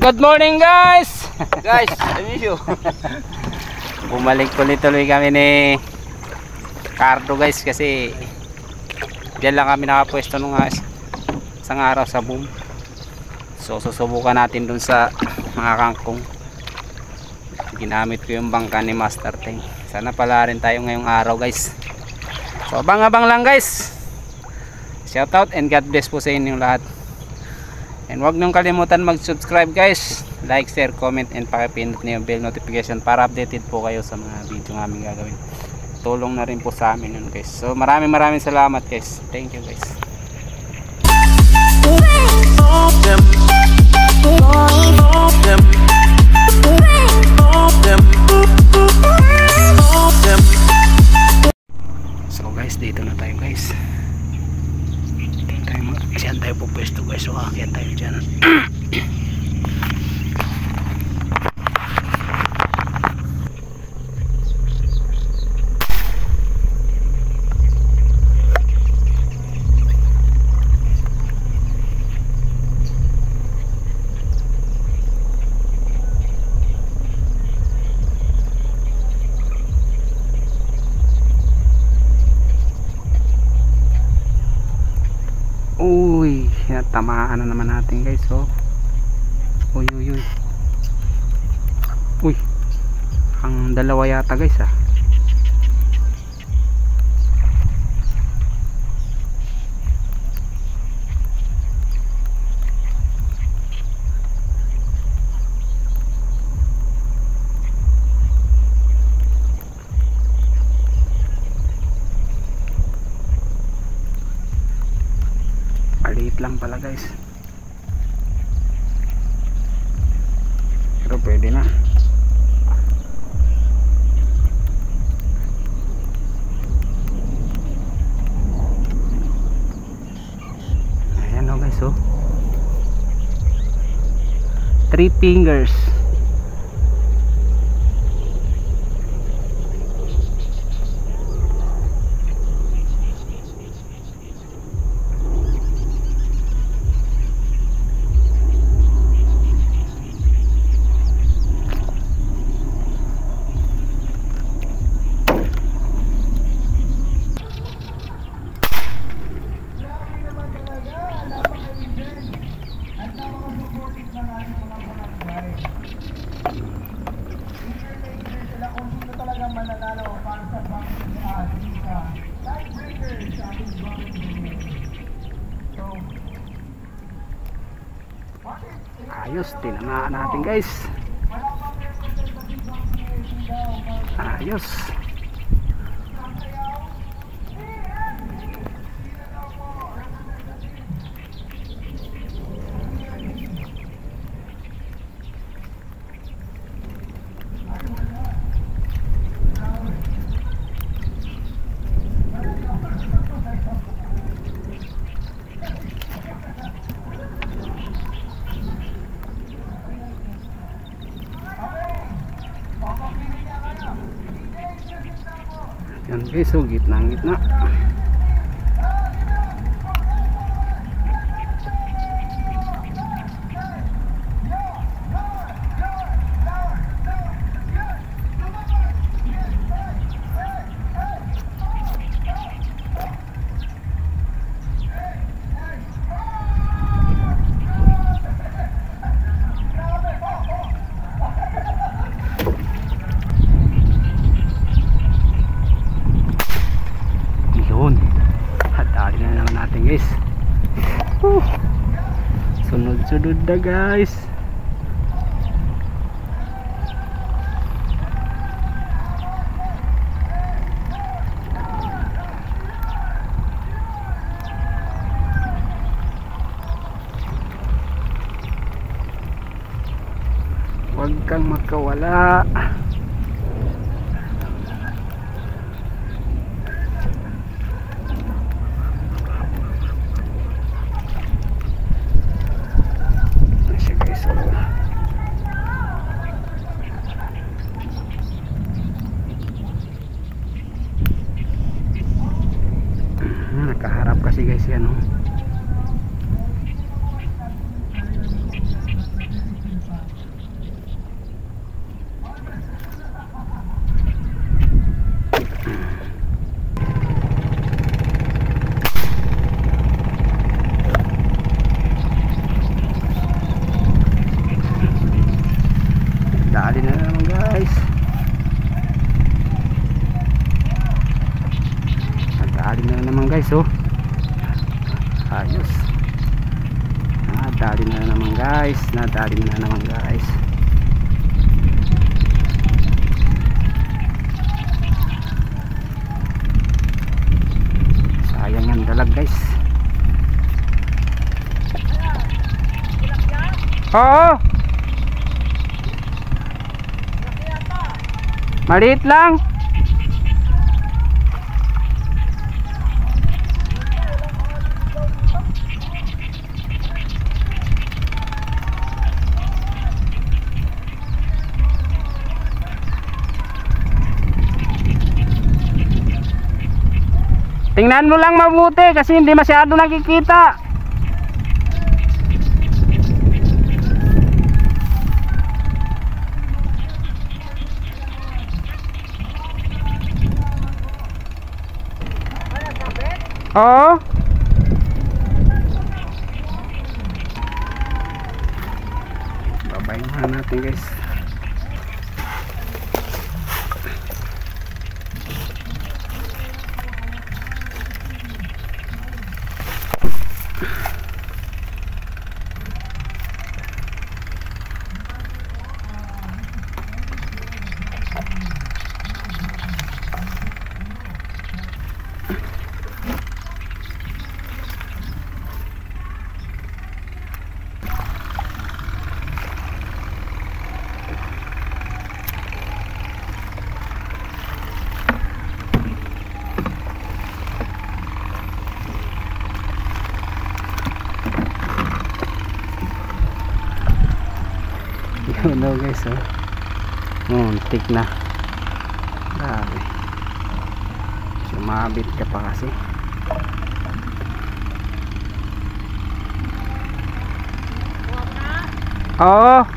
Good morning guys! Guys, I miss you. Bumalik tuloy kami ni Cardo guys kasi diyan lang kami nakapwesto nung isang araw sa boom. So susubukan natin dun sa mga kangkong. Ginamit ko yung bangka ni Master Teng. Sana pala rin tayo ngayong araw guys. So abang-abang lang guys. Shout out and God bless po sa inyong lahat. And huwag niyong kalimutan mag-subscribe guys. Like, share, comment, and pakipindot niyo yung bell notification para updated po kayo sa mga video ng aming gagawin. Tulong na rin po sa amin yun guys. So maraming salamat guys. Thank you guys. So guys, dito na tayo guys. Diyan tayo po pwesto guys. So akyat tayo dyan. Uy, tamaan na naman natin guys. So uy ang dalawa yata guys ah. Maliit lang pala guys, pero pwede na. Ayan o guys, oh 3 fingers. Ayos, tinamaan natin guys. Ayos. Yan guys, so gitna. Guys, sunod na guys. Huwag kang makawala. Nakaharap kasi guys yan, oh. guys, oh. Ayos. Nadali na naman guys, nadali na naman guys. Sayang ang dalag guys. Oo. Maliit lang. Tingnan mo lang mabuti kasi hindi masyado nakikita. Oo. Babayin na natin guys. Hello guys, oh. Muntik na. Grabe. Sumabit ka pa kasi. Oo.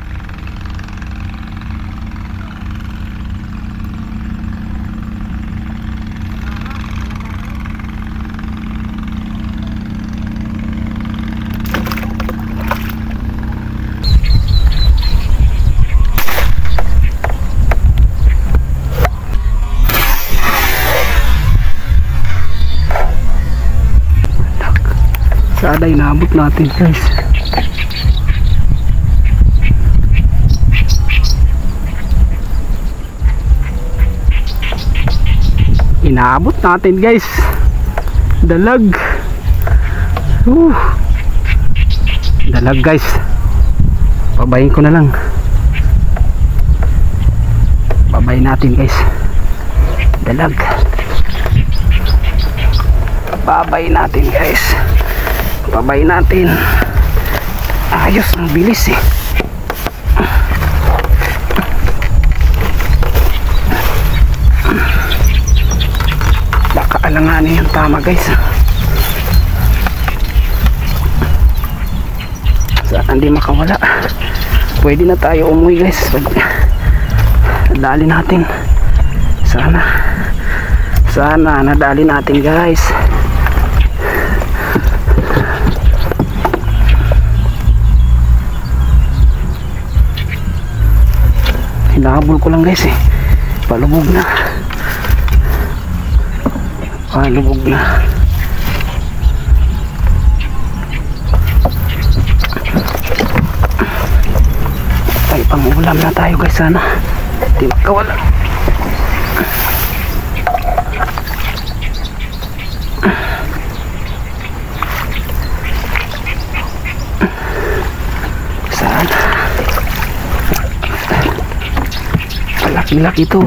Sada inabot natin guys. Inaabot natin guys. Dalag. Dalag guys. Babayin ko na lang. Babayin natin guys. Dalag. Babayin natin guys. Babayin natin. Ayos, ang bilis eh. Baka alanganin yung tama guys. Sana hindi makawala. Pwede na tayo umuwi guys. Nadali natin. Sana nadali natin guys. Hinahabol ko lang guys eh. Palubog na. Palubog na. Ay, pangulam na tayo guys. Sana di makawala. Sana laki-laki ito.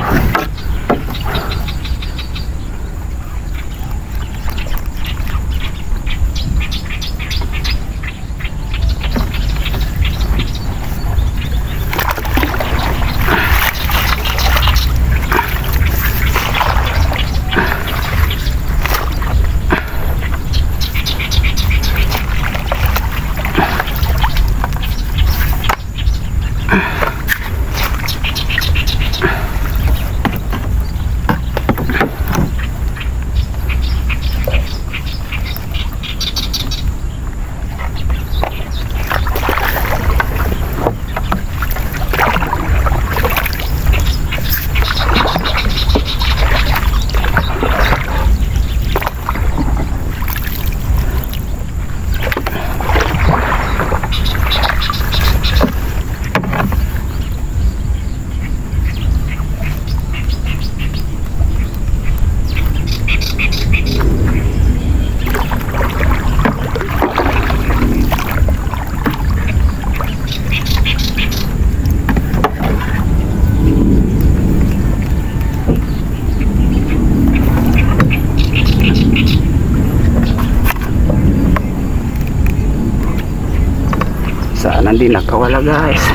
Sana hindi nakawala guys.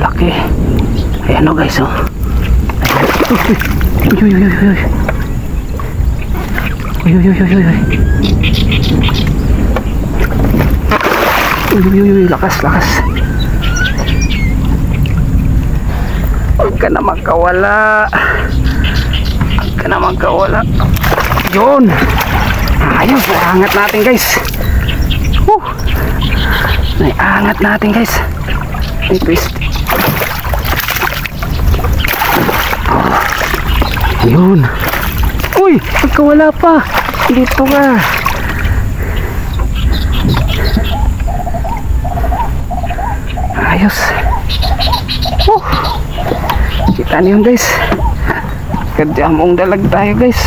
Laki. Ayan o guys, oh. Uy. Uy, lakas. Huwag ka na magkawala. Yun. Ayos, naiangat natin guys. Naiangat natin guys. May twist. Yun. Uy, magkawala pa. Dito ka. Ayos. Kita niyo yun guys. Kadyamong dalag tayo guys.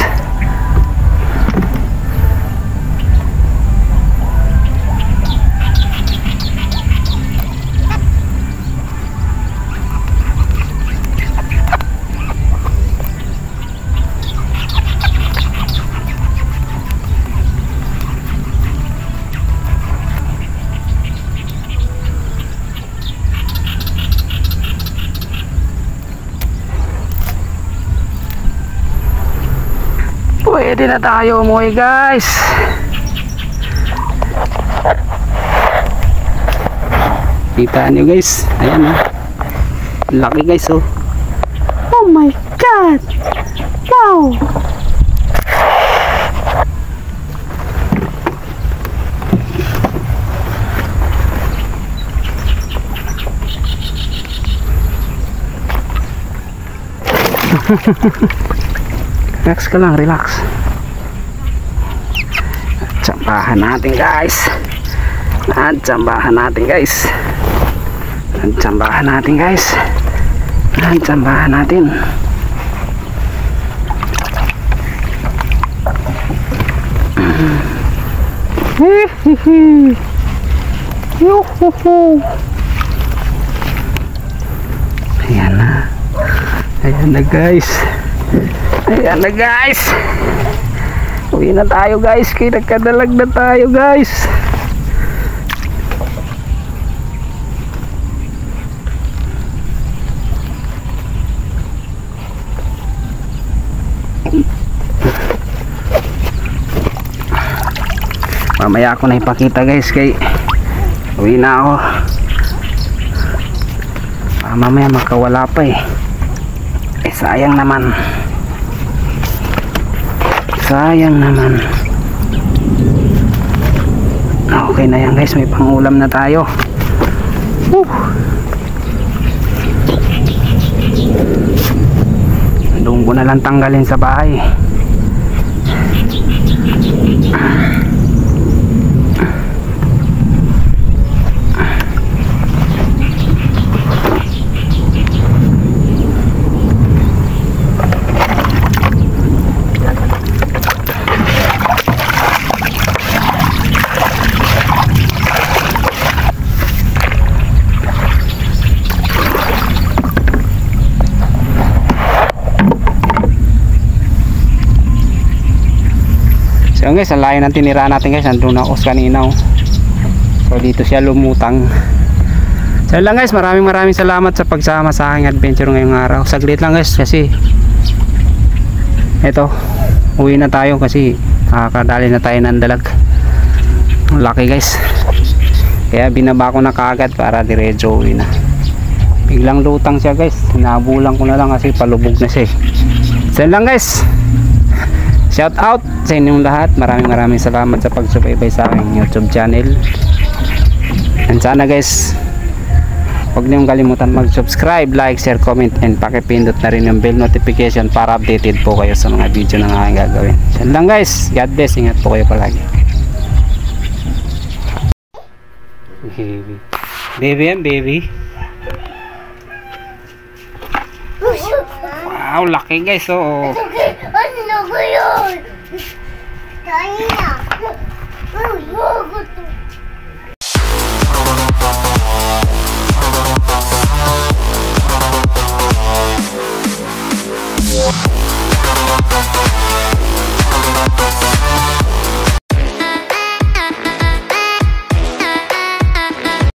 Pwede na tayo umuwi guys. Kita nyo guys. Ayan oh. Laki guys oh. Oh my god. Wow. Relax ka lang, relax. Tsambahan natin guys. Tsambahan natin guys. Ayan na guys. Uwi na tayo guys. Nagkadalag na tayo guys. Mamaya ako na ipakita guys kay uwi na ako. Mamaya makawala pa eh. Sayang naman. Okay na yan guys, may pangulam na tayo. Doon ko na lang tanggalin sa bahay. So guys, ang layo ng tinira natin guys. Nandun ako kanina oh. So dito siya lumutang. So lang guys, maraming salamat sa pagsama sa aking adventure ngayong araw. Saglit lang guys kasi eto, uwi na tayo kasi kakadali na tayo ng dalag. Laki guys. Kaya binaba ko na kaagad para diretso uwi na. Biglang lutang siya guys. Nabulang ko na lang kasi palubog na siya. So lang guys, shout out sa inyong lahat. Maraming salamat sa pagsubaybay sa aking YouTube channel. And sana guys, huwag niyong kalimutan mag-subscribe, like, share, comment, and pakipindot na rin yung bell notification para updated po kayo sa mga video na aking gagawin. Yan lang guys. God bless. Ingat po kayo palagi. Baby yan, baby. Wow, laki guys. Oh. Ako yun! Tayo na! Ayoko to!